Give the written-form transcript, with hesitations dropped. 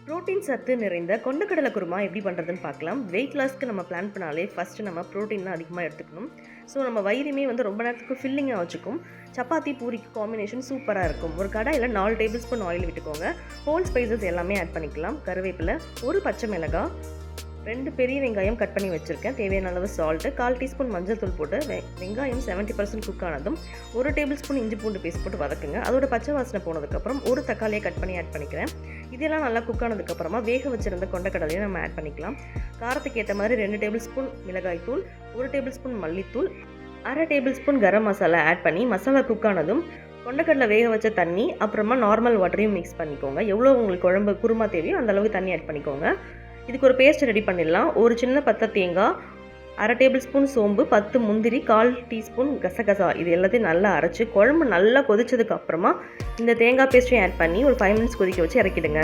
Protein சத்து நிறைந்த கொண்டக்கடலை குருமா எப்படி பண்ணுறதுன்னு பார்க்கலாம். வெயிட் லாஸ்க்கு நம்ம பிளான் பண்ணாலே ஃபஸ்ட்டு நம்ம ப்ரோட்டீன் தான் அதிகமாக எடுத்துக்கணும். ஸோ நம்ம வயிறுமே ரொம்ப நேரத்துக்கு ஃபில்லிங்காக வச்சுக்கும். சப்பாத்தி பூரிக்கு காம்பினேஷன் சூப்பராக இருக்கும். ஒரு கடாயில் 4 டேபிள் ஸ்பூன் ஆயில் விட்டுக்கோங்க. ஹோல் ஸ்பைசஸ் எல்லாமே ஆட் பண்ணிக்கலாம். கருவேப்பிலை, ஒரு பச்சை மிளகாய், 2 பெரிய வெங்காயம் கட் பண்ணி வச்சுருக்கேன். தேவையான அளவு சால்ட்டு, 1/4 டீஸ்பூன் மஞ்சள் தூள் போட்டு வெங்காயம் 70% குக் ஆனதும் 1 டேபிள் ஸ்பூன் இஞ்சி பூண்டு பேஸ்ட் போட்டு வதக்குங்க. அதோட பச்சை வாசனை போனதுக்கப்புறம் ஒரு தக்காளியை கட் பண்ணி ஆட் பண்ணிக்கிறேன். இதெல்லாம் நல்லா குக் ஆனதுக்கப்புறமா வேக வச்சுருந்த கொண்டக்கடலையும் நம்ம ஆட் பண்ணிக்கலாம். காரத்துக்கு ஏற்ற மாதிரி 2 டேபிள் ஸ்பூன் மிளகாய் தூள், 1 டேபிள் ஸ்பூன் மல்லித்தூள், 1/2 table spoon garam masala add பண்ணி மசாலா குக் ஆனதும் கொண்டக்கடலை வேக வச்ச தண்ணி அப்புறமா நார்மல் வாட்டரையும் மிக்ஸ் பண்ணிக்கோங்க. எவ்வளோ உங்களுக்கு குழம்பு குருமா தேவையோ அந்த அளவுக்கு தண்ணி ஆட் பண்ணிக்கோங்க. இதுக்கு ஒரு பேஸ்ட் ரெடி பண்ணிடலாம். ஒரு சின்ன பத்தை தேங்காய், 1/2 டேபிள் ஸ்பூன் சோம்பு, 10 முந்திரி, 1/4 டீஸ்பூன் கசகசா, இது எல்லாத்தையும் நல்லா அரைச்சி குழம்பு நல்லா கொதிச்சதுக்கு அப்புறமா இந்த தேங்காய் பேஸ்ட்டையும் ஆட் பண்ணி ஒரு 5 மினிட்ஸ் கொதிக்க வச்சு இறக்கிடுங்க.